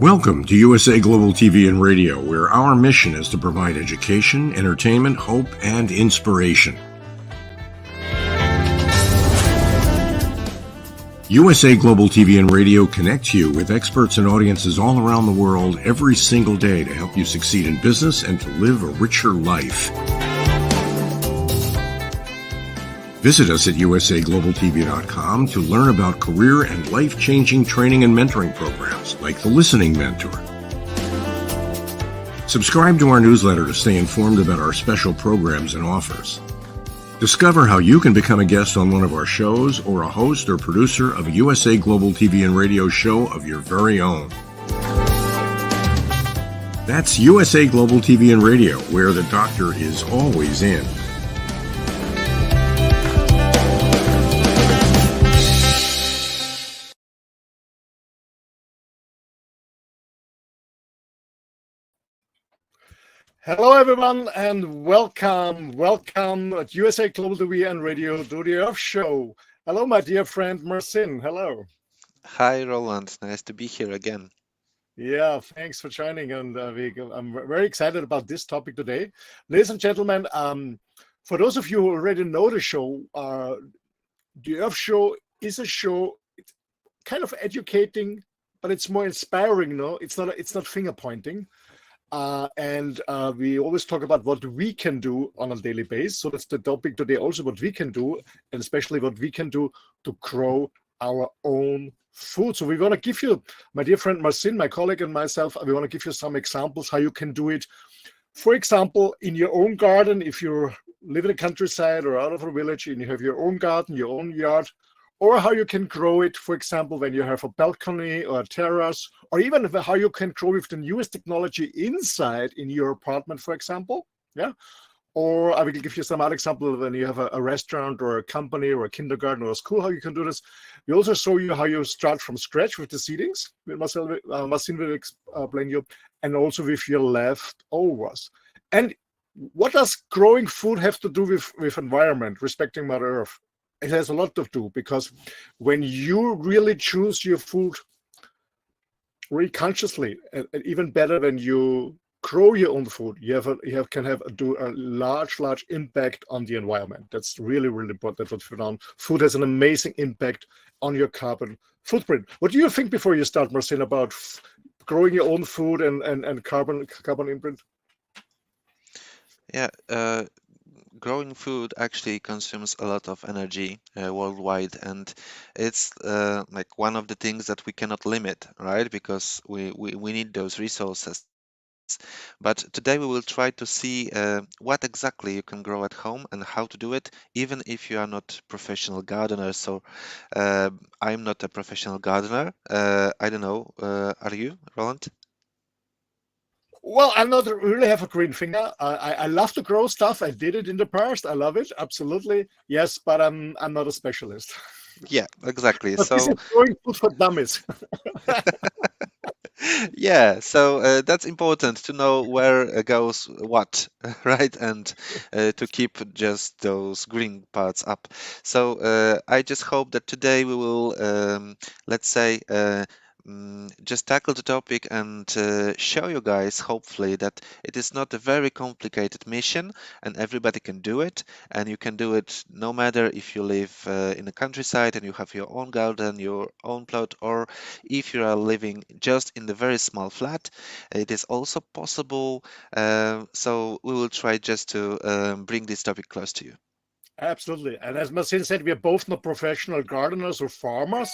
Welcome to USA Global TV and Radio, where our mission is to provide education, entertainment, hope, and inspiration. USA Global TV and Radio connects you with experts and audiences all around the world every single day to help you succeed in business and to live a richer life. Visit us at usaglobaltv.com to learn about career and life-changing training and mentoring programs like the Listening Mentor. Subscribe to our newsletter to stay informed about our special programs and offers. Discover how you can become a guest on one of our shows or a host or producer of a USA Global TV and Radio show of your very own. That's USA Global TV and Radio, where the doctor is always in. Hello, everyone, and welcome at USA Global TV and Radio Do the Earth Show. Hello, my dear friend MARCIN. Hello. Hi, Roland. Nice to be here again. Yeah, thanks for joining, and I'm very excited about this topic today. Ladies and gentlemen, for those of you who already know the show, the Earth Show is a show kind of educating, but it's more inspiring. No, it's not finger pointing. And we always talk about what we can do on a daily basis. So that's the topic today, also what we can do, and especially what we can do to grow our own food. So we want to give you, my dear friend MARCIN, my colleague, and myself, we want to give you some examples how you can do it. For example, in your own garden, if you live in a countryside or out of a village and you have your own garden, your own yard, or how you can grow it, for example, when you have a balcony or a terrace, or even how you can grow with the newest technology inside in your apartment, for example. Yeah. Or I will give you some other example when you have a restaurant or a company or a kindergarten or a school, how you can do this. We also show you how you start from scratch with the seedings. MARCIN will explain you, and also with your leftovers. And what does growing food have to do with environment, respecting Mother Earth? It has a lot to do, because when you really choose your food very consciously, and even better when you grow your own food, you can do a large impact on the environment. That's really important. That's what we found. Food has an amazing impact on your carbon footprint. What do you think before you start, MARCIN, about growing your own food and carbon imprint? Yeah, growing food actually consumes a lot of energy worldwide, and it's like one of the things that we cannot limit, right? Because we need those resources. But today we will try to see what exactly you can grow at home and how to do it, even if you are not professional gardeners. So I'm not a professional gardener. I don't know. Are you, Roland? Well, I not really have a green finger. I love to grow stuff. I did it in the past. I love it, absolutely. Yes, but I'm not a specialist. Yeah, exactly. But So this is growing food for dummies. yeah, so that's important to know where goes what, right? And to keep just those green parts up. So I just hope that today we will, let's say, just tackle the topic and show you guys, hopefully, that it is not a very complicated mission and everybody can do it. And you can do it no matter if you live in the countryside and you have your own garden, your own plot, or if you are living just in the very small flat. It is also possible. So we will try just to bring this topic close to you. Absolutely. And as MARCIN said, we are both not professional gardeners or farmers,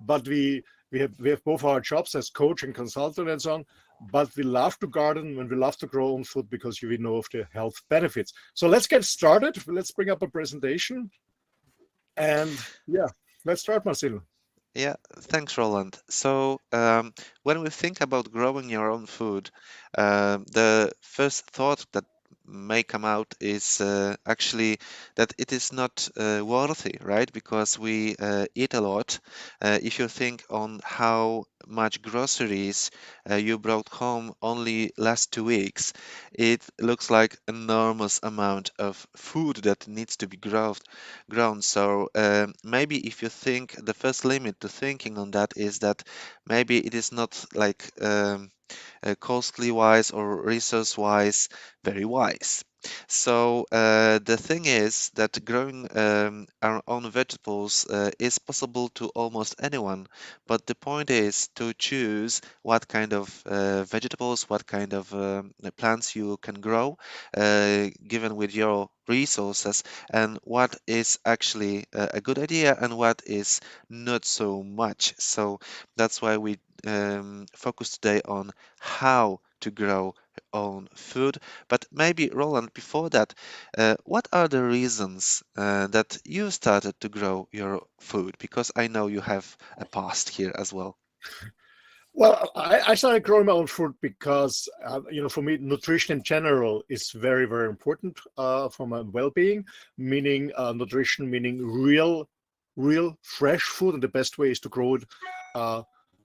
but we have both our jobs as coach and consultant and so on. But we love to garden and we love to grow own food because we know of the health benefits. So let's get started. Let's bring up a presentation. And yeah, let's start, MARCIN. Yeah, thanks, Roland. So when we think about growing your own food, the first thought that may come out is actually that it is not worthy, right? Because we eat a lot. If you think on how much groceries you brought home only last 2 weeks. It looks like enormous amount of food that needs to be grown. So maybe if you think the first limit to thinking on that is that maybe it is not like costly wise or resource wise very wise. So the thing is that growing our own vegetables is possible to almost anyone, but the point is to choose what kind of vegetables, what kind of plants you can grow, given with your resources, and what is actually a good idea and what is not so much. So that's why we focus today on how to grow own food. But maybe, Roland, before that, what are the reasons that you started to grow your food? Because I know you have a past here as well. Well, I started growing my own food because, for me, nutrition in general is very, very important for my well-being. Meaning, nutrition, meaning real fresh food, and the best way is uh,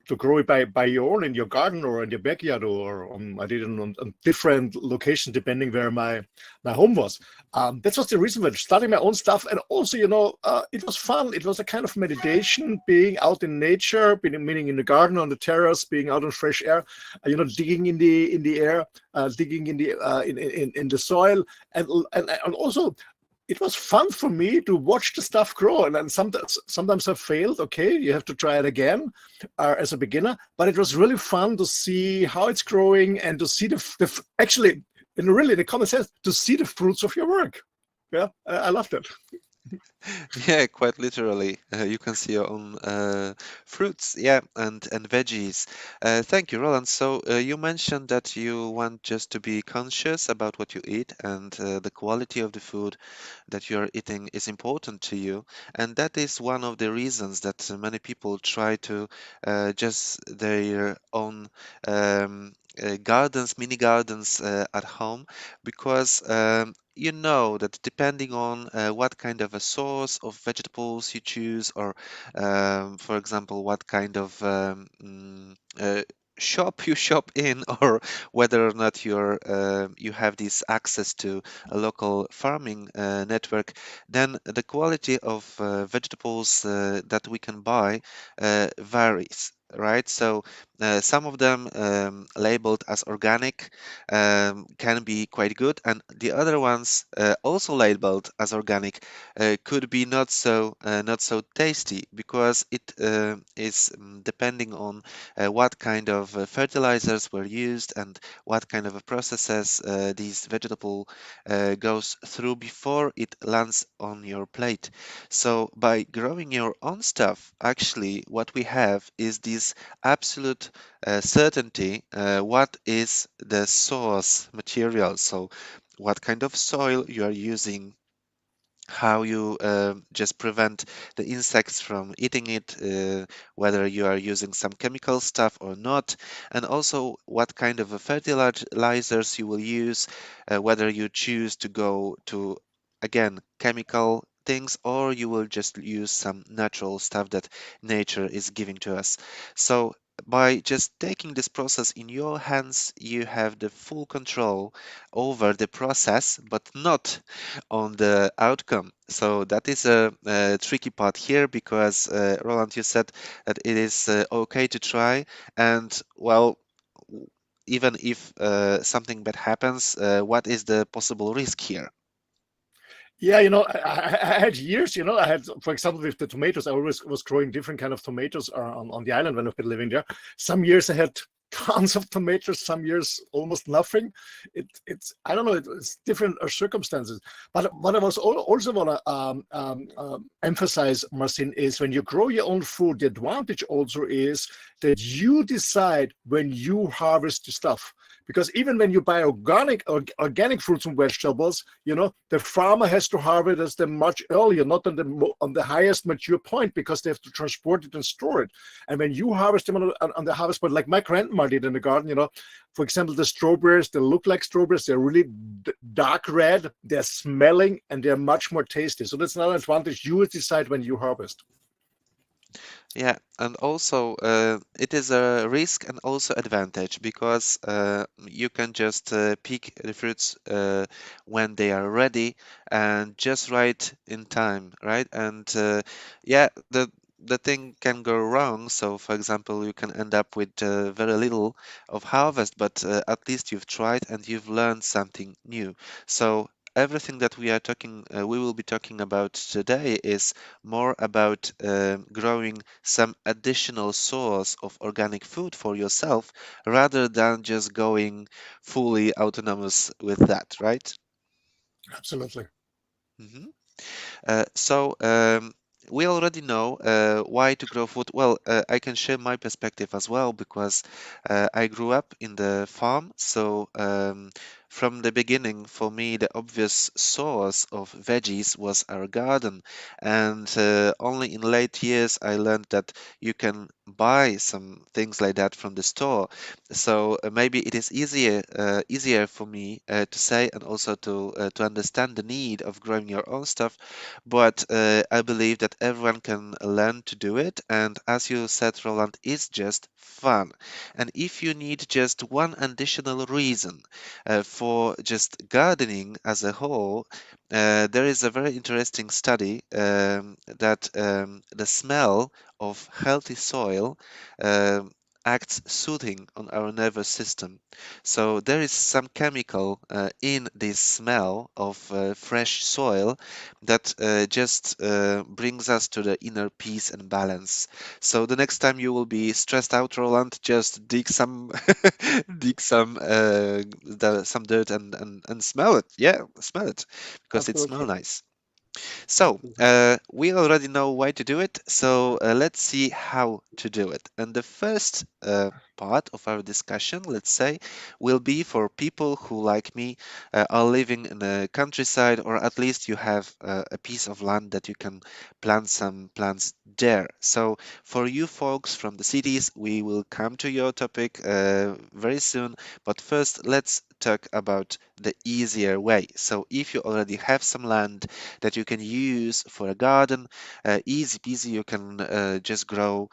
to grow it by your own in your garden or in your backyard, or I did it on different locations depending where my home was. That was the reason for starting my own stuff, and also, it was fun. It was a kind of meditation, being out in nature, meaning in the garden, on the terrace, being out in fresh air, digging in the air, digging in the soil, and also it was fun for me to watch the stuff grow. And then sometimes I failed. Okay, you have to try it again as a beginner. But it was really fun to see how it's growing and to see actually, in the common sense, to see the fruits of your work. Yeah, I loved it. Yeah, quite literally. You can see your own fruits, yeah, and veggies. Thank you, Roland. So you mentioned that you want just to be conscious about what you eat, and the quality of the food that you are eating is important to you. And that is one of the reasons that many people try to just their own gardens, mini gardens at home, because you know that depending on what kind of a source of vegetables you choose, or for example, what kind of shop you shop in, or whether or not you have this access to a local farming network, then the quality of vegetables that we can buy varies. Right, so some of them labeled as organic can be quite good, and the other ones also labeled as organic could be not so tasty, because it is depending on what kind of fertilizers were used and what kind of a processes this vegetable goes through before it lands on your plate. So by growing your own stuff, actually what we have is this absolute certainty what is the source material. So what kind of soil you are using, how you just prevent the insects from eating it, whether you are using some chemical stuff or not, and also what kind of a fertilizers you will use, whether you choose to go to, again, chemical things, or you will just use some natural stuff that nature is giving to us. So by just taking this process in your hands, you have the full control over the process, but not on the outcome. So that is a tricky part here, because Roland, you said that it is okay to try, and well, even if something bad happens, what is the possible risk here? Yeah, I had years, I had, for example, with the tomatoes, I always was growing different kind of tomatoes on the island when I've been living there. Some years I had tons of tomatoes, some years almost nothing. I don't know, it's different circumstances. But what I was also want to emphasize, Marcin, is when you grow your own food, the advantage also is that you decide when you harvest the stuff. Because even when you buy organic fruits and vegetables, the farmer has to harvest them much earlier, not on the highest mature point, because they have to transport it and store it. And when you harvest them on the harvest point, like my grandma did in the garden, for example, the strawberries, they look like strawberries. They're really dark red. They're smelling, and they're much more tasty. So that's another advantage. You decide when you harvest. Yeah, and also it is a risk and also advantage because you can just pick the fruits when they are ready and just right in time, right? And yeah, the thing can go wrong. So, for example, you can end up with very little of harvest, but at least you've tried and you've learned something new. So. Everything that we will be talking about today is more about growing some additional source of organic food for yourself rather than just going fully autonomous with that, right? Absolutely. Mhm. So we already know why to grow food. Well, I can share my perspective as well because I grew up in the farm. So from the beginning, for me, the obvious source of veggies was our garden. And only in late years, I learned that you can buy some things like that from the store. So maybe it is easier for me to say and also to understand the need of growing your own stuff, but I believe that everyone can learn to do it. And as you said, Roland, it's just fun. And if you need just one additional reason for just gardening as a whole, there is a very interesting study that the smell of healthy soil acts soothing on our nervous system. So there is some chemical in this smell of fresh soil that just brings us to the inner peace and balance. So the next time you will be stressed out, Roland, just dig some some dirt and smell it. Yeah, smell it because it smells Absolutely. nice. So, Absolutely. we already know why to do it, so let's see how to do it. And the first part of our discussion, let's say, will be for people who, like me, are living in the countryside, or at least you have a piece of land that you can plant some plants there. So, for you folks from the cities, we will come to your topic very soon, but first, let's talk about the easier way. So, if you already have some land, that you can use for a garden. Easy peasy, you can just grow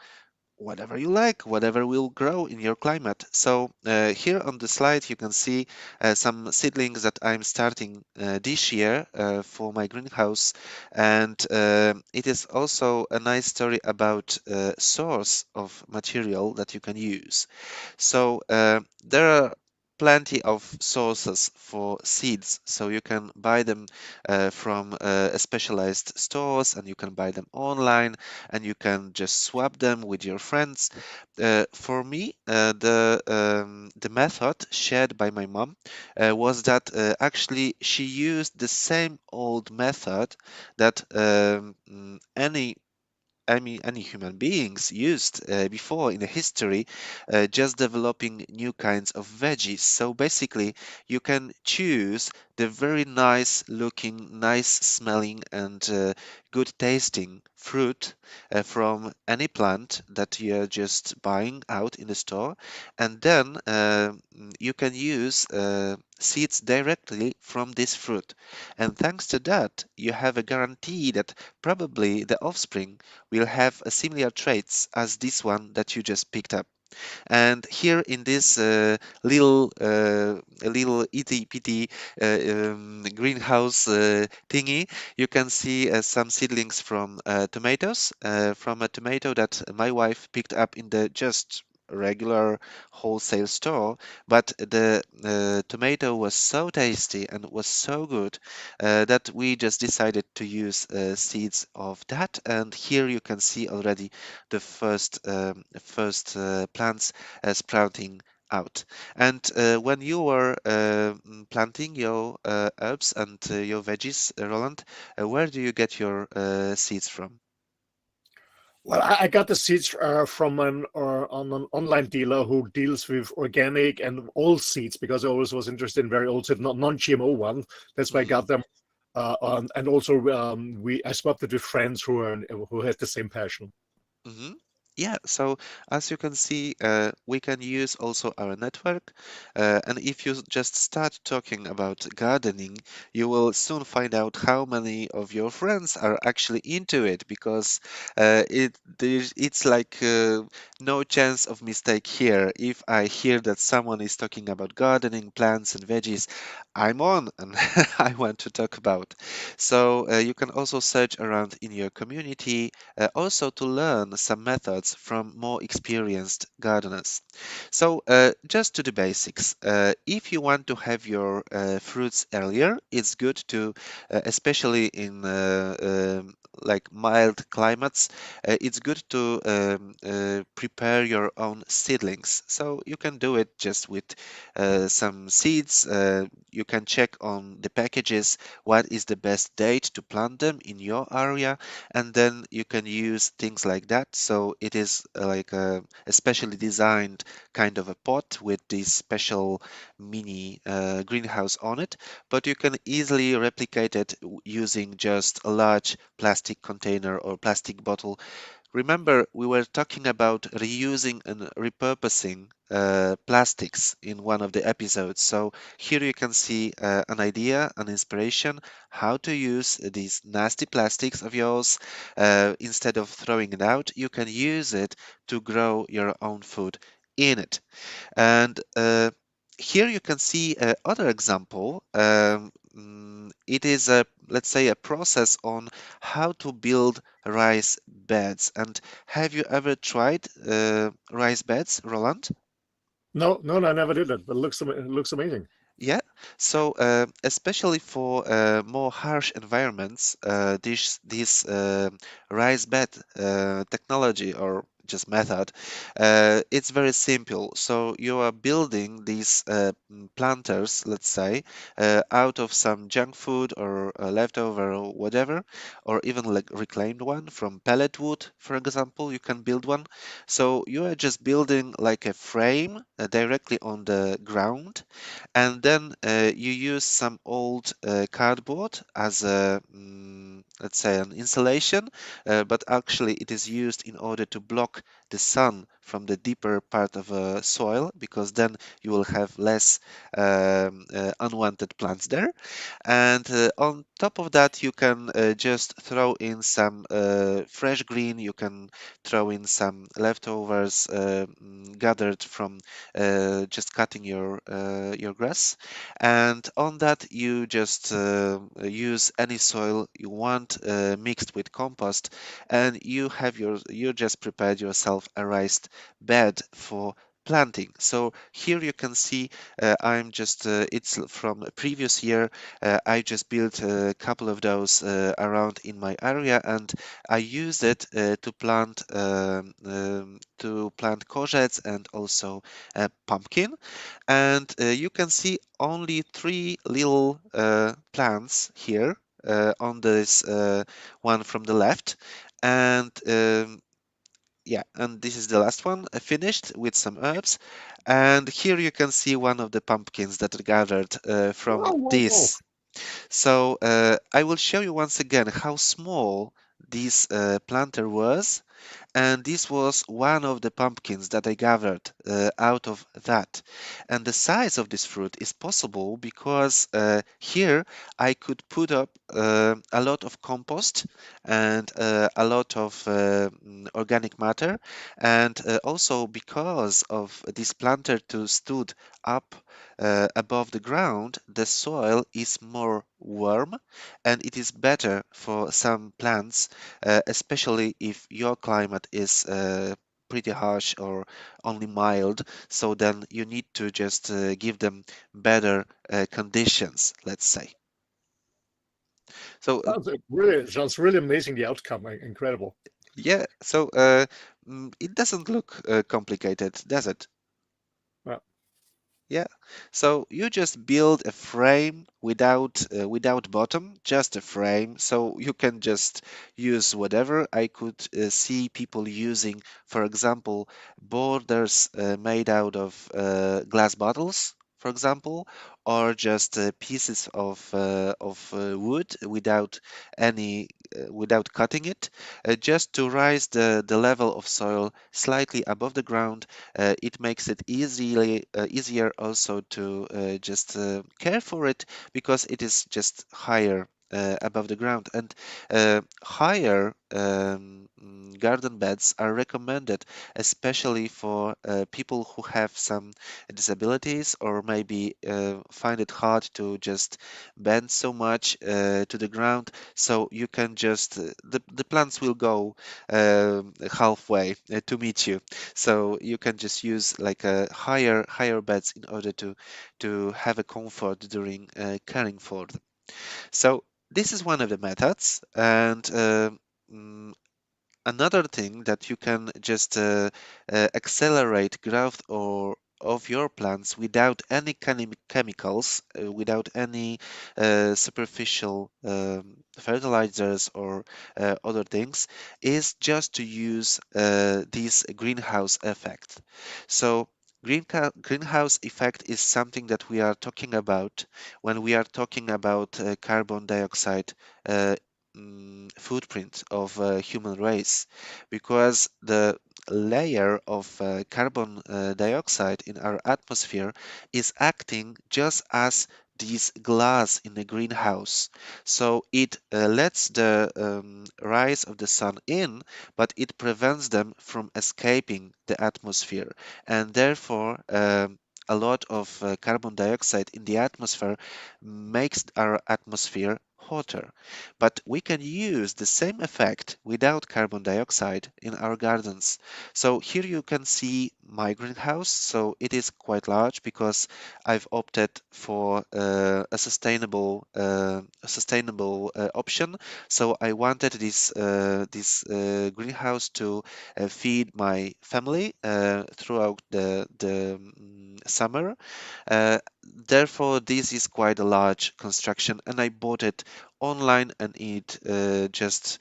whatever you like, whatever will grow in your climate. So here on the slide, you can see some seedlings that I'm starting this year for my greenhouse. And it is also a nice story about source of material that you can use. So there are plenty of sources for seeds. So you can buy them from specialized stores, and you can buy them online, and you can just swap them with your friends. For me, the method shared by my mom was that actually she used the same old method that any human beings used before in the history, just developing new kinds of veggies. So basically, you can choose the very nice looking, nice smelling, and good tasting fruit from any plant that you're just buying out in the store, and then you can use seeds directly from this fruit. And thanks to that, you have a guarantee that probably the offspring will have a similar traits as this one that you just picked up. And here in this little itty bitty greenhouse thingy, you can see some seedlings from tomatoes, from a tomato that my wife picked up in the just regular wholesale store, but the tomato was so tasty and was so good that we just decided to use seeds of that. And here you can see already the first plants sprouting out. And when you were planting your herbs and your veggies, Roland, where do you get your seeds from? Well, I got the seeds from on an online dealer who deals with organic and old seeds because I always was interested in very old seeds, not non-GMO ones. That's why I Hmm. got them. And also, I swapped it with friends who had the same passion. Hmm. Yeah, so as you can see, we can use also our network. And if you just start talking about gardening, you will soon find out how many of your friends are actually into it because it's like no chance of mistake here. If I hear that someone is talking about gardening, plants, and veggies, I'm on and I want to talk about. So you can also search around in your community also to learn some methods from more experienced gardeners. So, just to the basics. If you want to have your fruits earlier, it's good to, especially in like mild climates, it's good to prepare your own seedlings. So you can do it just with some seeds. You can check on the packages what is the best date to plant them in your area, and then you can use things like that. So it is like a specially designed kind of a pot with this special mini greenhouse on it, but you can easily replicate it using just a large plastic container or plastic bottle. Remember, we were talking about reusing and repurposing plastics in one of the episodes. So here you can see an idea, an inspiration, how to use these nasty plastics of yours. Instead of throwing it out, you can use it to grow your own food in it. And here you can see other example. It is a, let's say, a process on how to build rice beds. And have you ever tried rice beds, Roland? No, no, no, I never did that, but it looks amazing. Yeah, so especially for more harsh environments, this rice bed technology or just method, it's very simple. So you are building these planters, let's say, out of some junk food or leftover or whatever, or even like reclaimed one from pellet wood, for example, you can build one. So you are just building like a frame directly on the ground, and then you use some old cardboard as a, let's say, an insulation, but actually it is used in order to block the sun from the deeper part of soil, because then you will have less unwanted plants there. And on top of that, you can just throw in some fresh green. You can throw in some leftovers gathered from just cutting your grass. And on that, you just use any soil you want mixed with compost, and you just prepared yourself a raised bed for planting. So here you can see I'm just it's from a previous year. I just built a couple of those around in my area, and I used it to plant courgettes and also pumpkin. And you can see only three little plants here on this one from the left. And yeah, and this is the last one finished with some herbs. And here you can see one of the pumpkins that are gathered from Whoa, whoa, whoa. this. So I will show you once again how small this planter was, and this was one of the pumpkins that I gathered out of that. And the size of this fruit is possible because here I could put up a lot of compost and a lot of organic matter. And also because of this planter to stood up above the ground, the soil is more warm, and it is better for some plants, especially if your climate is pretty harsh or only mild. So then you need to just give them better conditions, let's say. So Sounds really amazing. The outcome, incredible. yeah, so it doesn't look complicated, does it? Yeah. Yeah. So you just build a frame without bottom, just a frame. So you can just use whatever. I could see people using, for example, borders made out of glass bottles, for example, or just pieces of wood without cutting it, just to raise the level of soil slightly above the ground. It makes it easier also to just care for it because it is just higher above the ground, and higher garden beds are recommended, especially for people who have some disabilities or maybe find it hard to just bend so much to the ground. So you can just the plants will go halfway to meet you. So you can just use like a higher beds in order to have a comfort during caring for them. So this is one of the methods, and mm, another thing that you can just accelerate growth or of your plants without any chemicals, without any superficial fertilizers or other things, is just to use this greenhouse effect. So greenhouse effect is something that we are talking about when we are talking about carbon dioxide uh, footprint of human race, because the layer of carbon dioxide in our atmosphere is acting just as this glass in the greenhouse. So it lets the rays of the sun in, but it prevents them from escaping the atmosphere, and therefore a lot of carbon dioxide in the atmosphere makes our atmosphere hotter. But we can use the same effect without carbon dioxide in our gardens. So here you can see my greenhouse. So it is quite large because I've opted for a sustainable option. So I wanted this greenhouse to feed my family throughout the summer. Therefore, this is quite a large construction, and I bought it online, and it was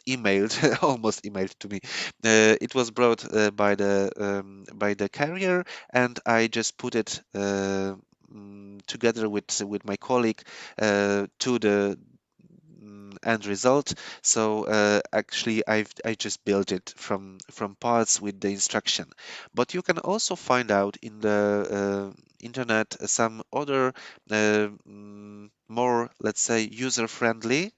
emailed, almost emailed to me. It was brought by the carrier, and I just put it together with my colleague to the end result. So actually, I just built it from parts with the instruction. But you can also find out in the internet some other more, let's say, user-friendly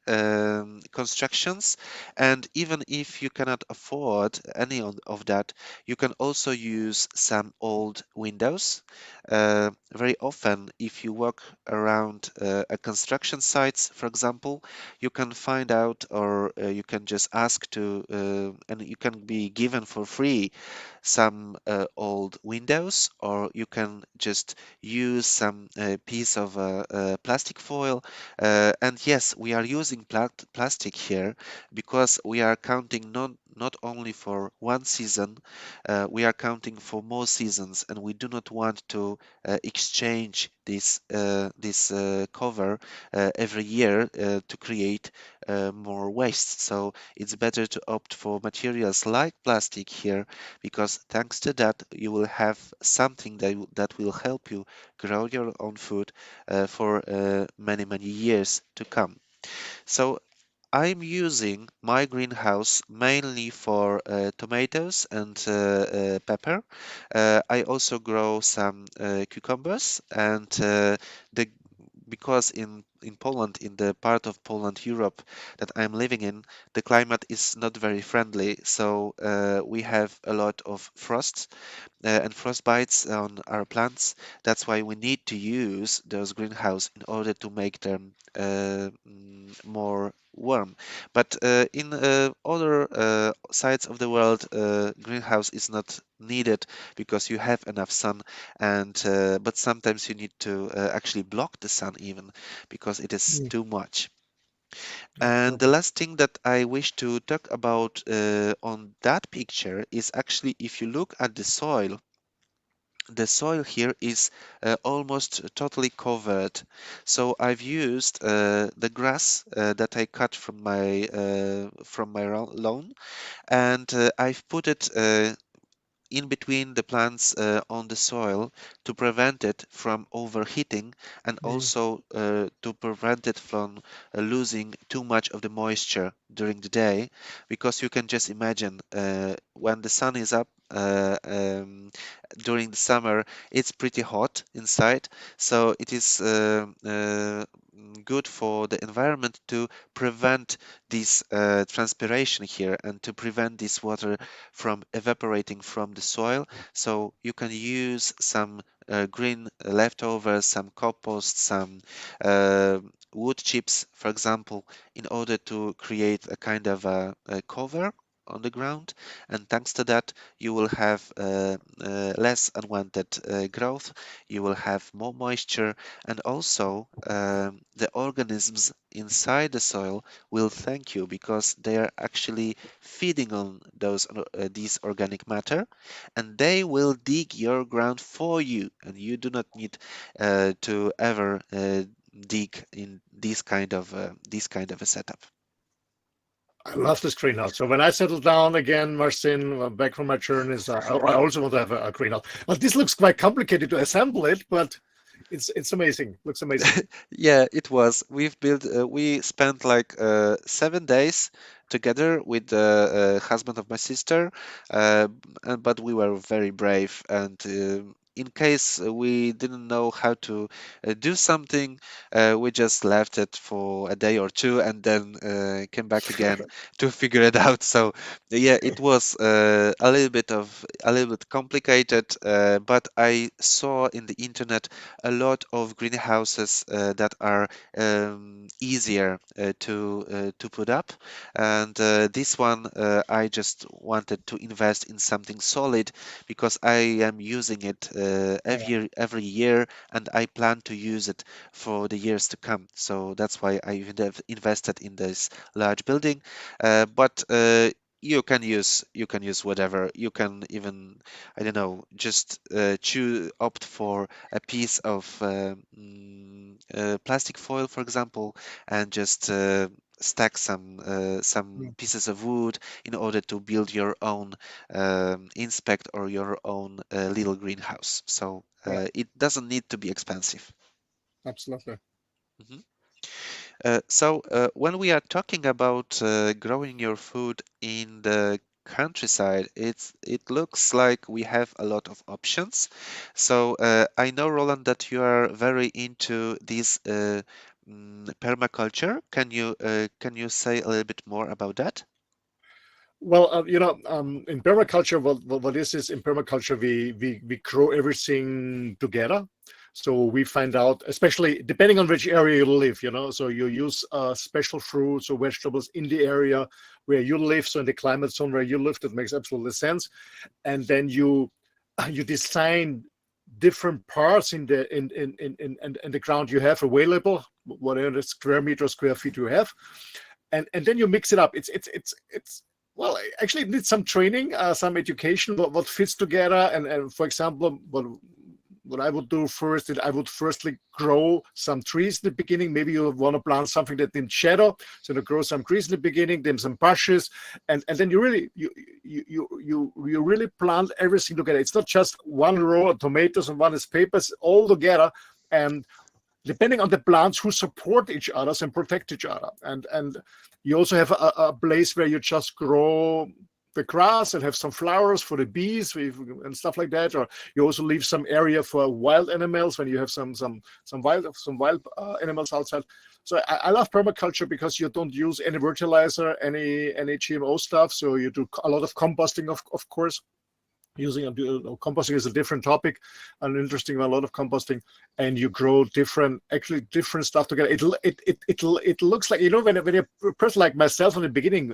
constructions. And even if you cannot afford any of that, you can also use some old windows. Very often, if you walk around a construction sites, for example, you can find out, or you can just ask to and you can be given for free some old windows, or you can just use some piece of plastic foil. And yes, we are using plastic here because we are counting not only for one season, we are counting for more seasons, and we do not want to exchange this cover every year to create more waste. So it's better to opt for materials like plastic here, because thanks to that you will have something that will help you grow your own food for many years to come. So I'm using my greenhouse mainly for tomatoes and pepper. I also grow some cucumbers, and the because in Poland, in the part of Poland, Europe, that I'm living in, the climate is not very friendly. So we have a lot of frost and frostbites on our plants. That's why we need to use those greenhouse in order to make them more warm. But in other sides of the world, greenhouse is not needed because you have enough sun, and but sometimes you need to actually block the sun even because it is Mm, too much. And the absolutely. last thing that I wish to talk about on that picture is actually, if you look at the soil here is almost totally covered. So I've used the grass that I cut from my lawn, and I've put it in between the plants on the soil to prevent it from overheating and also to prevent it from losing too much of the moisture during the day, because you can just imagine when the sun is up during the summer, it's pretty hot inside, so it is good for the environment to prevent this transpiration here and to prevent this water from evaporating from the soil. So you can use some green leftovers, some compost, some wood chips, for example, in order to create a kind of a cover on the ground, and thanks to that you will have less unwanted growth, you will have more moisture, and also the organisms inside the soil will thank you because they are actually feeding on those these organic matter, and they will dig your ground for you, and you do not need to ever dig in this kind of a setup. I love this greenhouse. So when I settle down again, Marcin, back from my journeys, I also want to have a greenhouse. But this looks quite complicated to assemble it, but it's amazing. Looks amazing. Yeah, it was. We spent like 7 days together with the husband of my sister, but we were very brave. And in case we didn't know how to do something, we just left it for a day or two and then came back again to figure it out. So yeah, it was a little bit complicated, but I saw in the internet a lot of greenhouses that are easier to put up, and this one I just wanted to invest in something solid because I am using it every year, and I plan to use it for the years to come. So that's why I have invested in this large building. But you can use whatever. You can even, I don't know, just opt for a piece of plastic foil, for example, and just stack some pieces of wood in order to build your own inspect or your own little greenhouse. So Yeah, it doesn't need to be expensive. absolutely. Mhm. So when we are talking about growing your food in the countryside, it looks like we have a lot of options. So I know, Roland, that you are very into this permaculture. Can you say a little bit more about that? Well, in permaculture, what is in permaculture, we grow everything together. So we find out, especially depending on which area you live, so you use special fruits or vegetables in the area where you live. So in the climate zone where you live, that makes absolutely sense. And then you design different parts in the ground you have available, whatever square meter, square feet you have, and then you mix it up. It's well, actually, it needs some training, some education, what fits together. And for example, what I would do first is I would firstly grow some trees in the beginning. Maybe you want to plant something that in shadow, so to grow some trees in the beginning, then some bushes, and then you really plant everything together. It's not just one row of tomatoes and one is peppers, all together, and depending on the plants who support each other and protect each other. And you also have a place where you just grow the grass and have some flowers for the bees and stuff like that. Or you also leave some area for wild animals when you have some wild animals outside. So I love permaculture because you don't use any fertilizer, any GMO stuff. So you do a lot of composting, of course. Composting is a different topic, an interesting one, a lot of composting, and you grow different stuff together. It looks like, when a person like myself in the beginning,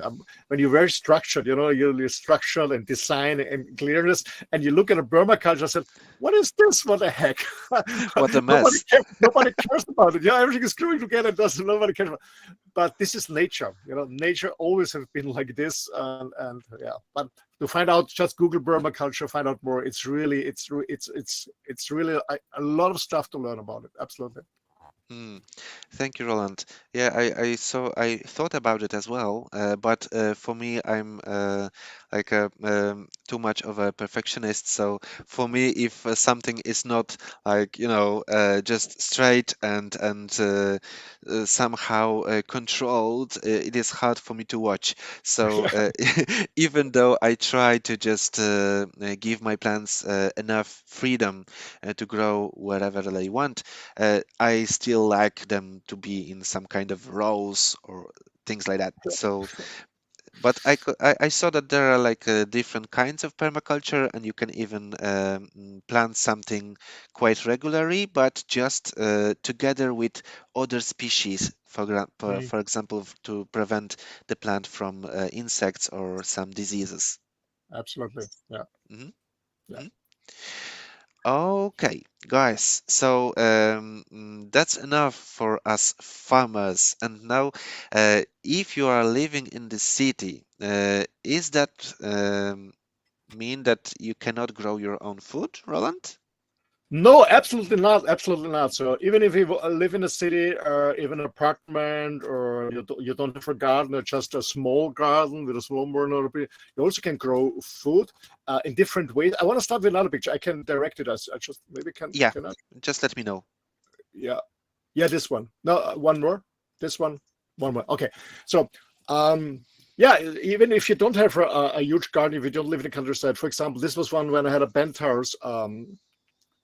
when you're very structured, you're structured and design and clearness, and you look at a permaculture and said, what is this? What the heck? What a nobody mess. cares, nobody cares about it. Everything is screwing together. Nobody cares about it. But this is nature. Nature always has been like this, and yeah. But to find out, just Google permaculture, find out more. It's really a lot of stuff to learn about it. Absolutely. Hmm. Thank you, Roland. Yeah, I thought about it as well, but for me, like a too much of a perfectionist. So for me, if something is not like just straight and somehow controlled, it is hard for me to watch. So even though I try to just give my plants enough freedom to grow wherever they want, I still like them to be in some kind of rows or things like that. So, but I saw that there are like different kinds of permaculture, and you can even plant something quite regularly, but just together with other species. Mm, For example, to prevent the plant from insects or some diseases. absolutely. Yeah. Mhm, Yeah. mhm. Okay, guys, so that's enough for us farmers. And now, if you are living in the city, is that mean that you cannot grow your own food, Roland? No, absolutely not. Absolutely not. So even if you live in a city or even an apartment, or you don't have a garden or just a small garden with a small border, you also can grow food in different ways. I want to start with another picture. I can direct it. I just maybe Yeah, can I? just let me know. Yeah, yeah. This one. No, one more. This one more. Okay. So, yeah. Even if you don't have a huge garden, if you don't live in the countryside, for example, this was one when I had a bent house.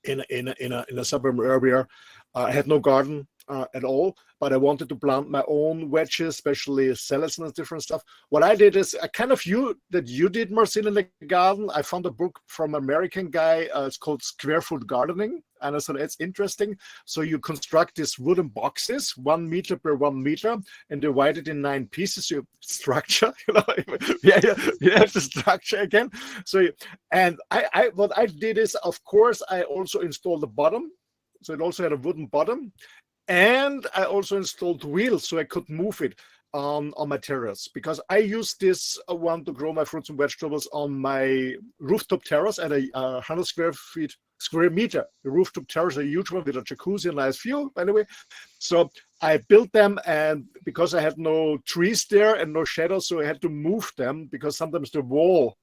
In a suburban area. I had no garden at all, but I wanted to plant my own wedges, especially salads and different stuff. What I did is a kind of you did, Marcin, in the garden. I found a book from an American guy. It's called Square Foot Gardening. And I thought it's interesting. So you construct these wooden boxes, 1 meter per 1 meter, and divide it in 9 pieces. You structure, yeah, you have the structure again. So and what I did is, of course, I also installed the bottom. So it also had a wooden bottom. And I also installed wheels so I could move it on my terrace, because I use this one to grow my fruits and vegetables on my rooftop terrace at a 100 square meter. The rooftop terrace, a huge one with a jacuzzi, a nice view, by the way. So I built them, and because I had no trees there and no shadows, so I had to move them, because sometimes the wall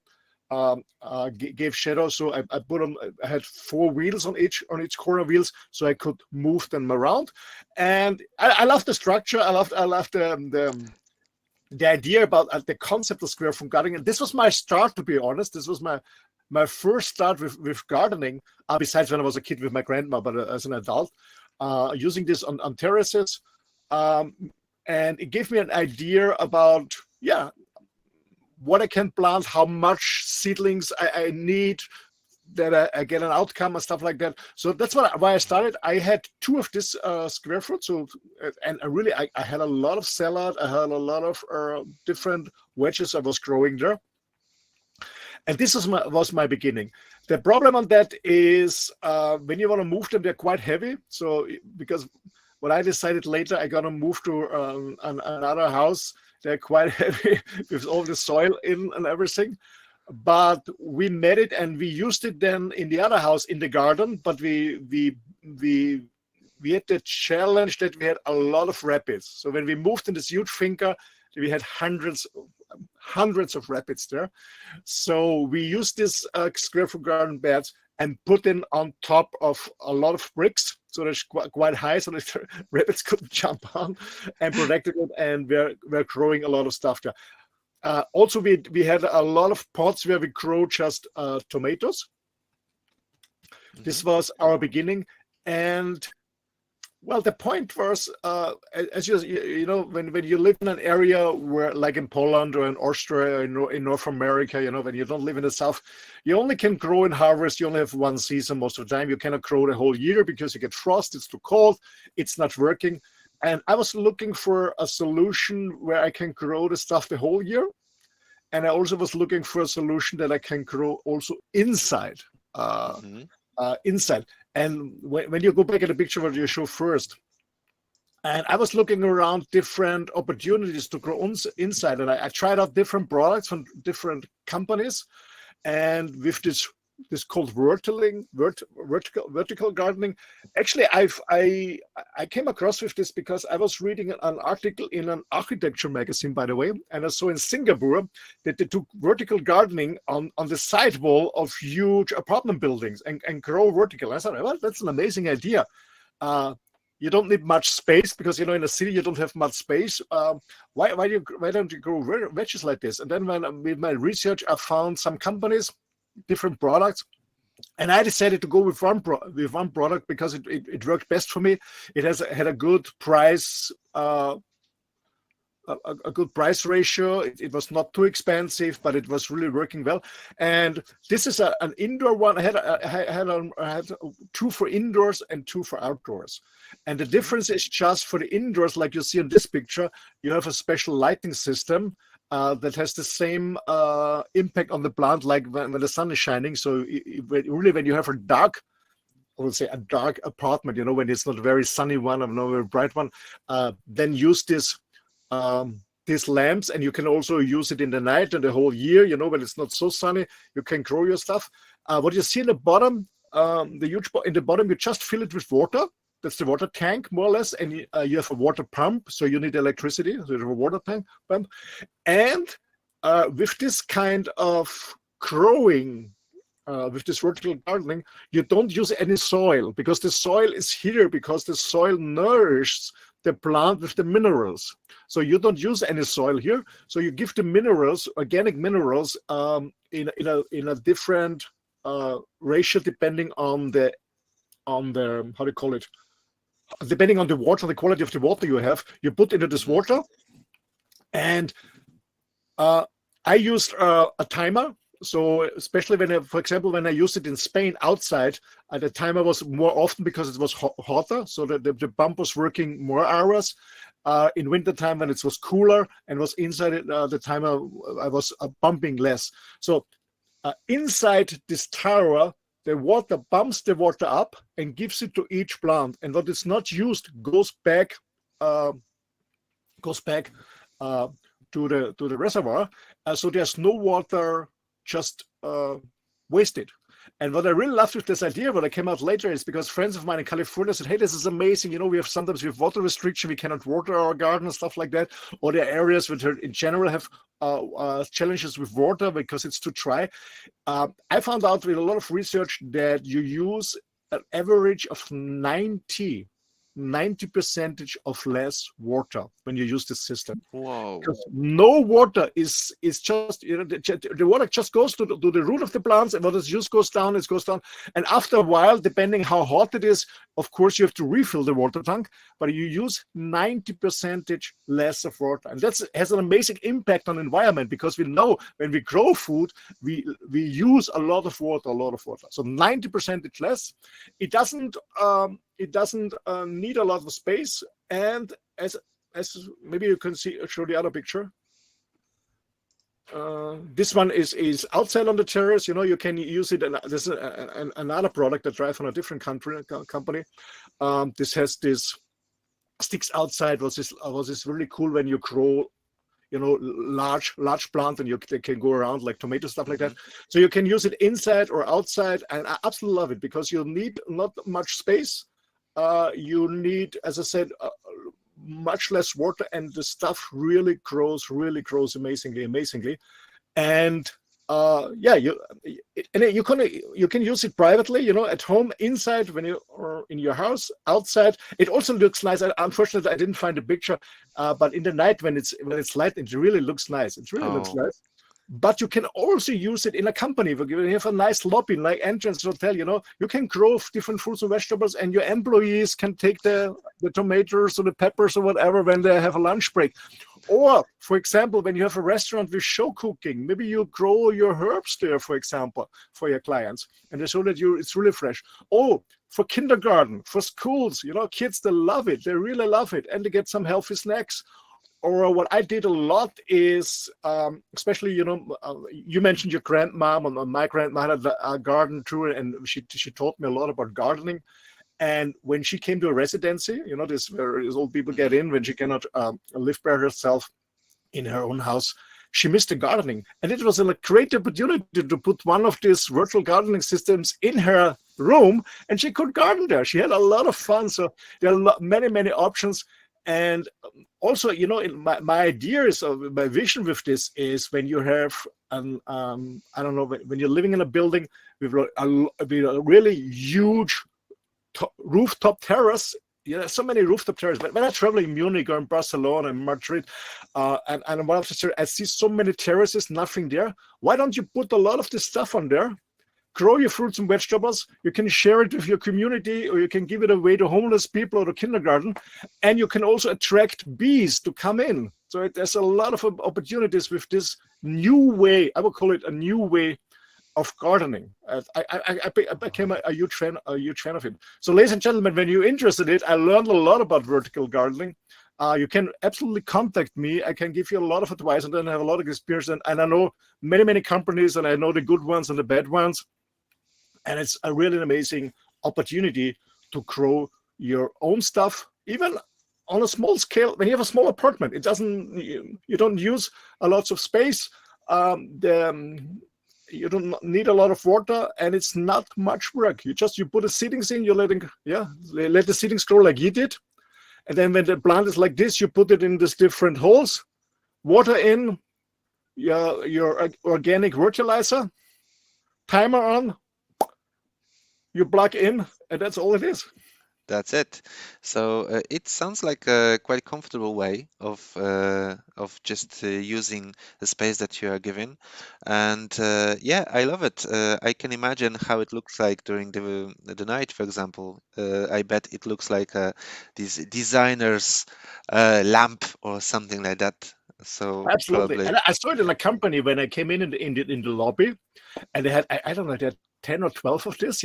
gave shadow. So I put on. I had 4 wheels on each corner wheels, so I could move them around. And I love the structure. I love the idea about the concept of square from gardening. And this was my start, to be honest. This was my first start with gardening. Besides when I was a kid with my grandma, but as an adult, using this on terraces. Um, and it gave me an idea about, yeah, what I can plant, how much seedlings I need, that I get an outcome and stuff like that. So that's why I started. I had 2 of this square foot. So and I had a lot of salad. I had a lot of different wedges I was growing there. And this was my beginning. The problem on that is when you want to move them, they're quite heavy. So because what I decided later, I got to move to another house. They're quite heavy with all the soil in and everything. But we made it, and we used it then in the other house in the garden. But we had the challenge that we had a lot of rabbits. So when we moved in this huge finca, we had hundreds of rabbits there. So we used this square foot garden beds and put them on top of a lot of bricks, so they're quite high, so that the rabbits couldn't jump on, and protected it. And we're growing a lot of stuff there. Also, we had a lot of pots where we grow just tomatoes. This was our beginning. And well, the point was, as you know, when you live in an area where, like in Poland or in Austria or in North America, when you don't live in the South, you only can grow and harvest. You only have one season most of the time. You cannot grow the whole year because you get frost. It's too cold. It's not working. And I was looking for a solution where I can grow the stuff the whole year. And I also was looking for a solution that I can grow also inside. Inside. And when you go back at the picture what you show first, and I was looking around different opportunities to grow inside, and I tried out different products from different companies. And with this this called vertical gardening. Actually, I came across with this because I was reading an article in an architecture magazine, by the way, and I saw in Singapore that they took vertical gardening on the sidewall of huge apartment buildings and grow vertical. I thought, well, that's an amazing idea. You don't need much space because, you know, in a city you don't have much space. Why don't you grow veggies like this? And then when with my research, I found some companies, different products, and I decided to go with one product because it worked best for me. It had a good price. A good price ratio. It was not too expensive, but it was really working well. And this is an indoor one. I had 2 for indoors and 2 for outdoors. And the difference is just for the indoors, like you see in this picture, you have a special lighting system that has the same impact on the plant like when the sun is shining. So really, when you have a dark, I would say a dark apartment, you know, when it's not a very sunny one or not a very bright one, then use these lamps, and you can also use it in the night and the whole year, you know, when it's not so sunny, you can grow your stuff. What you see in the bottom, in the bottom, you just fill it with water. That's the water tank, more or less, and you have a water pump, so you need electricity, so you have a water tank pump. And with this kind of growing, with this vertical gardening, you don't use any soil, because the soil is here because the soil nourishes the plant with the minerals. So you don't use any soil here. So you give the minerals, organic minerals, in a different ratio depending on the how do you call it? Depending on the water, the quality of the water you have, you put into this water. And I used a timer. So especially when for example, when I used it in Spain outside, the timer was more often because it was hotter. So the pump was working more hours. In wintertime when it was cooler and was inside the timer, I was pumping less. So inside this tower, the water pumps the water up and gives it to each plant. And what is not used goes back to the reservoir. So there's no water just wasted. And what I really loved with this idea, what I came out later, is because friends of mine in California said, hey, this is amazing. You know, sometimes we have water restriction. We cannot water our garden and stuff like that. Or there are areas which in general have challenges with water because it's too dry. I found out with a lot of research that you use an average of 90% of less water when you use this system. Whoa. Because no water is just, you know, the water just goes to the root of the plants, and what is used goes down, it goes down. And after a while, depending how hot it is, of course, you have to refill the water tank, but you use 90% less of water. And that has an amazing impact on the environment, because we know when we grow food, we use a lot of water. So 90% less. It doesn't need a lot of space, and as maybe you can show the other picture. This one is outside on the terrace. You know, you can use it. And this is another product that drives on a different company. This has this sticks outside. Was this really cool when you grow, you know, large plant, and they can go around like tomato stuff like that. So you can use it inside or outside, and I absolutely love it because you need not much space. You need, as I said, much less water, and the stuff really grows amazingly. And you can use it privately, you know, at home, inside, or in your house, outside. It also looks nice. Unfortunately, I didn't find a picture, but in the night when it's light, it really looks nice. It really looks nice. But you can also use it in a company. When you have a nice lobby, like entrance hotel, you know, you can grow different fruits and vegetables, and your employees can take the tomatoes or the peppers or whatever when they have a lunch break. Or, for example, when you have a restaurant with show cooking, maybe you grow your herbs there, for example, for your clients, and they show that it's really fresh. Oh, for kindergarten, for schools, you know, kids, they love it. They really love it, and they get some healthy snacks. Or what I did a lot is, especially, you know, you mentioned your grandmom, and my grandma had a garden too, and she taught me a lot about gardening. And when she came to a residency, you know, this where old people get in when she cannot live by herself in her own house, she missed the gardening. And it was a great opportunity to put one of these virtual gardening systems in her room, and she could garden there. She had a lot of fun. So there are many, many options. And also, my idea is, my vision with this is when you have I don't know, when you're living in a building with a really huge rooftop terrace. So many rooftop terraces. When I travel in Munich or in Barcelona and Madrid, and one of the, I see so many terraces, nothing there. Why don't you put a lot of this stuff on there? Grow your fruits and vegetables. You can share it with your community, or you can give it away to homeless people or to kindergarten. And you can also attract bees to come in. So there's a lot of opportunities with this new way. I would call it a new way of gardening. I became a huge fan of it. So, ladies and gentlemen, when you're interested in it, I learned a lot about vertical gardening. You can absolutely contact me. I can give you a lot of advice, and then I have a lot of experience. And I know many, many companies, and I know the good ones and the bad ones. And it's a really amazing opportunity to grow your own stuff, even on a small scale. When you have a small apartment, it doesn't, you don't use a lot of space. You don't need a lot of water, and it's not much work. You put the seedings in, let the seedings grow like you did. And then when the plant is like this, you put it in these different holes, water in, your organic fertilizer, timer on, you plug in, and that's all it is. That's it. So it sounds like a quite comfortable way of just using the space that you are given, and yeah, I love it. I can imagine how it looks like during the night, for example. I bet it looks like this designer's lamp or something like that. So Absolutely. probably, And I saw it in a company when I came in the lobby, and they had, I don't know, they had 10 or 12 of this,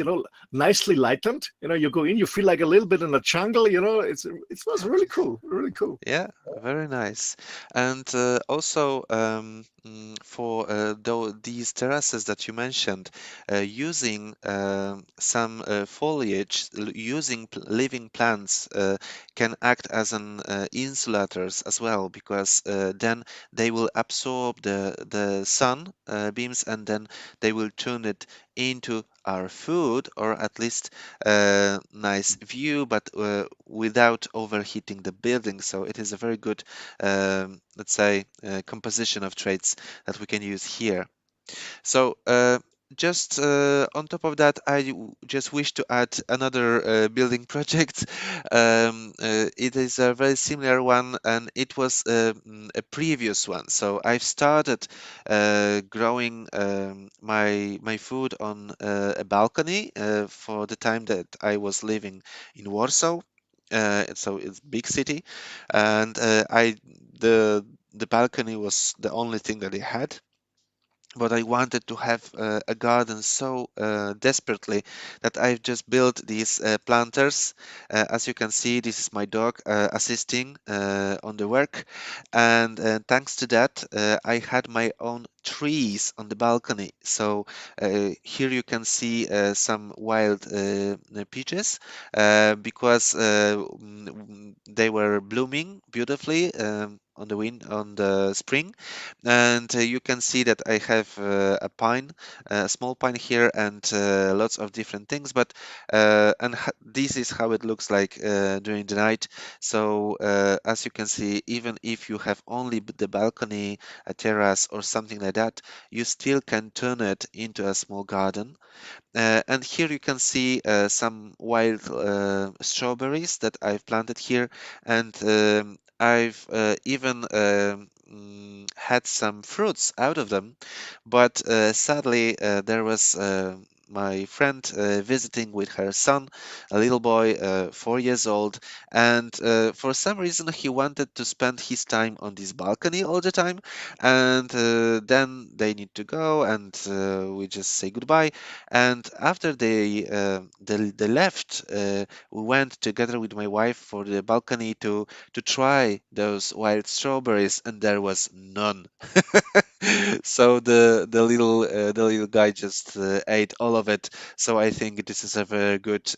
nicely lightened. You go in, you feel like a little bit in a jungle, it was really cool, really cool. yeah, very nice. And also for these terraces that you mentioned, using some foliage, using living plants can act as an insulators as well, because then they will absorb the sun beams, and then they will turn it into our food, or at least a nice view, but without overheating the building. So it is a very good, let's say, composition of traits that we can use here. So just on top of that, just wish to add another building project. It is a very similar one, and it was a previous one. So I've started growing my food on a balcony for the time that I was living in Warsaw. So it's big city, and the balcony was the only thing that I had, but I wanted to have a garden so desperately that I've just built these planters. As you can see, this is my dog assisting on the work, and thanks to that, I had my own trees on the balcony. So here you can see some wild peaches because they were blooming beautifully on the spring, and you can see that I have a pine, a small pine here, and lots of different things. But this is how it looks like during the night. So as you can see, even if you have only the balcony, a terrace, or something like that, you still can turn it into a small garden. And here you can see some wild strawberries that I've planted here, and I've even had some fruits out of them, but sadly there was my friend visiting with her son, a little boy, 4 years old, and for some reason he wanted to spend his time on this balcony all the time, and then they need to go, and we just say goodbye. And after they left, we went together with my wife for the balcony to try those wild strawberries, and there was none. So the little guy just ate all of it. So I think this is a very good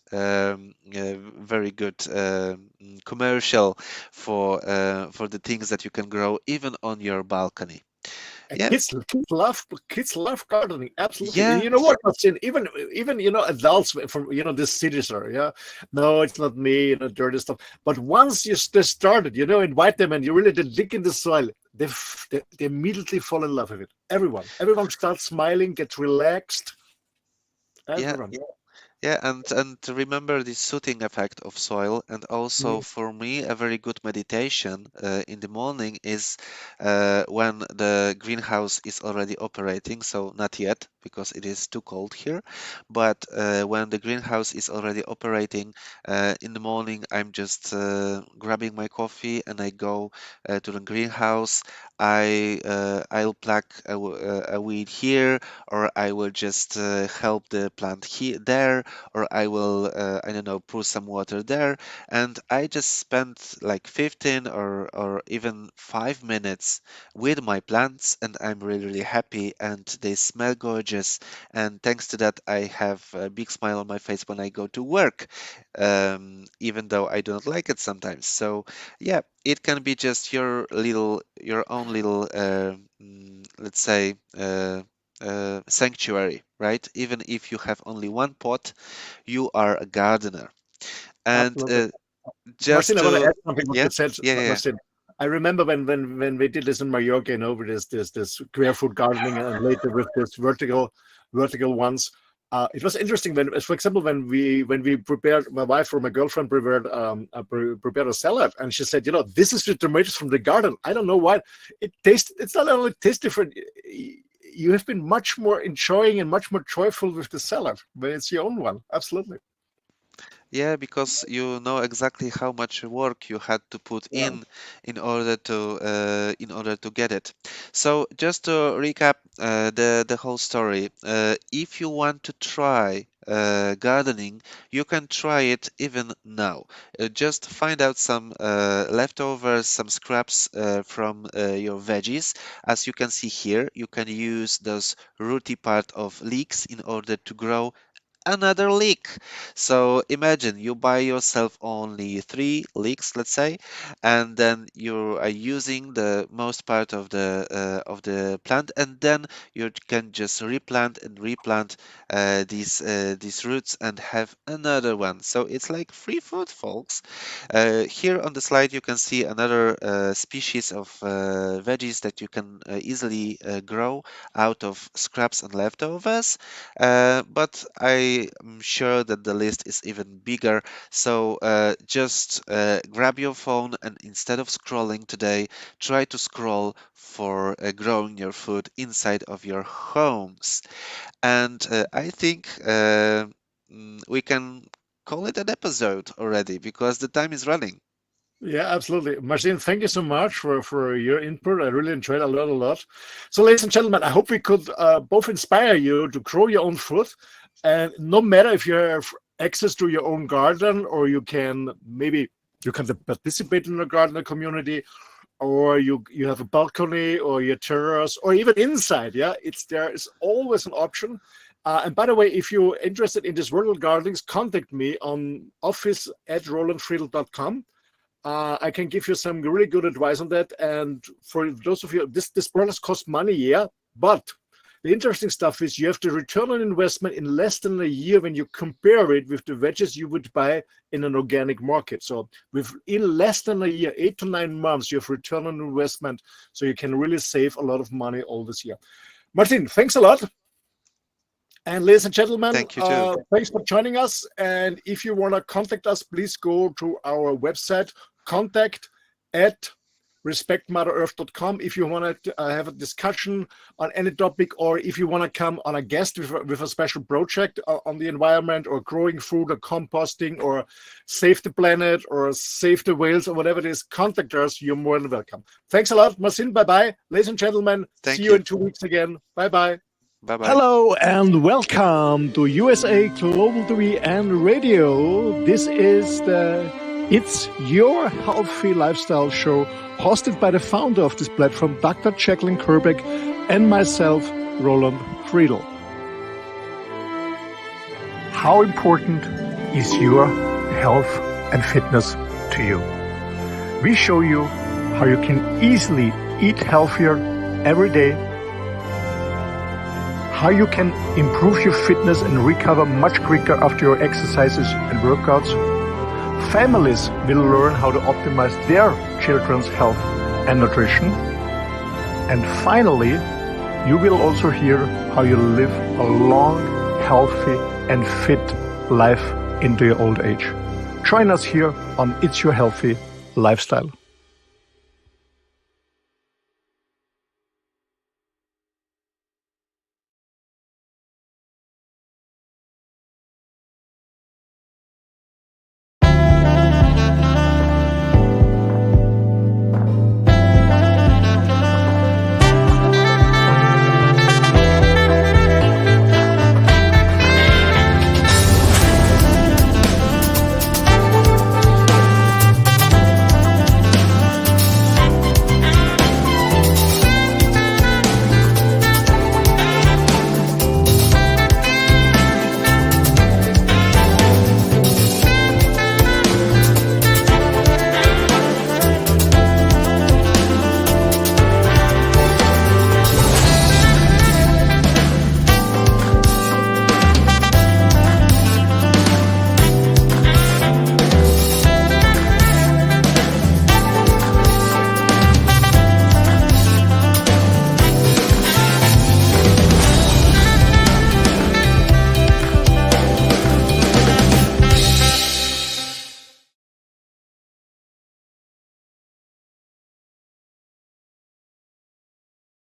commercial for the things that you can grow even on your balcony. Yeah. Kids love gardening. Absolutely. Yeah. You know what, Marcin? Even adults from this cities are, yeah. No, it's not me, dirty stuff. But once they started, invite them and you really dig in the soil, they immediately fall in love with it. Everyone starts smiling, gets relaxed. Yeah. Everyone. Yeah, and remember the soothing effect of soil, and also for me, a very good meditation in the morning is when the greenhouse is already operating. So not yet, because it is too cold here, but when the greenhouse is already operating in the morning, I'm just grabbing my coffee and I go to the greenhouse. I'll pluck a weed here, or I will just help the plant here there, or I will, I don't know, pour some water there. And I just spent like 15 or even 5 minutes with my plants, and I'm really, really happy, and they smell gorgeous. And thanks to that, I have a big smile on my face when I go to work, even though I don't like it sometimes. So, yeah, it can be just your own little, let's say, sanctuary, right? Even if you have only one pot, you are a gardener. And Absolutely. just Marcin, I want to to, add something what yeah, you said, yeah. Marcin. I remember when we did this in Mallorca, with this barefoot gardening, and later with this vertical ones. It was interesting for example, when we prepared, my wife or my girlfriend prepared a salad, and she said, this is the tomatoes from the garden. I don't know why it's not only taste different. You have been much more enjoying and much more joyful with the salad when it's your own one. Absolutely. Yeah, because you know exactly how much work you had to put Yeah. in order to get it. So just to recap the whole story, if you want to try gardening, you can try it even now. Just find out some leftovers, some scraps from your veggies. As you can see here, you can use those rooty part of leeks in order to grow another leek. So imagine you buy yourself only 3 leeks, let's say, and then you are using the most part of the plant, and then you can just replant these roots and have another one. So it's like free food, folks. Here on the slide, you can see another species of veggies that you can easily grow out of scraps and leftovers. But I am sure that the list is even bigger. So just grab your phone, and instead of scrolling today, try to scroll for growing your food inside of your homes. And I think we can call it an episode already because the time is running. Yeah, absolutely. Marcin, thank you so much for your input. I really enjoyed a lot. So, ladies and gentlemen, I hope we could both inspire you to grow your own food. And no matter if you have access to your own garden, or you can participate in a gardener community, or you have a balcony or your terrace, or even inside, yeah, there is always an option. And by the way, if you're interested in this vertical gardenings, contact me on office@rolandfriedl.com. I can give you some really good advice on that. And for those of you, this products cost money, yeah, but the interesting stuff is you have the return on investment in less than a year when you compare it with the veggies you would buy in an organic market. So within less than a year, 8 to 9 months, you have return on investment. So you can really save a lot of money all this year. Martin, thanks a lot. And ladies and gentlemen, Thank you too. thanks for joining us. And if you want to contact us, please go to our website, contact@respectmother-earth.com. If you want to have a discussion on any topic, or if you want to come on a guest with a special project on the environment, or growing food, or composting, or save the planet, or save the whales, or whatever it is, contact us. You're more than welcome. Thanks a lot, Marcin. Bye-bye. Ladies and gentlemen, see you in 2 weeks again. Bye-bye. Bye-bye. Hello and welcome to USA Global TV and Radio. This is It's Your Healthy Lifestyle show, hosted by the founder of this platform, Dr. Jacqueline Kerbeck, and myself, Roland Friedl. How important is your health and fitness to you? We show you how you can easily eat healthier every day how you can improve your fitness and recover much quicker after your exercises and workouts. Families will learn how to optimize their children's health and nutrition. And finally, you will also hear how you live a long, healthy and fit life into your old age. Join us here on It's Your Healthy Lifestyle.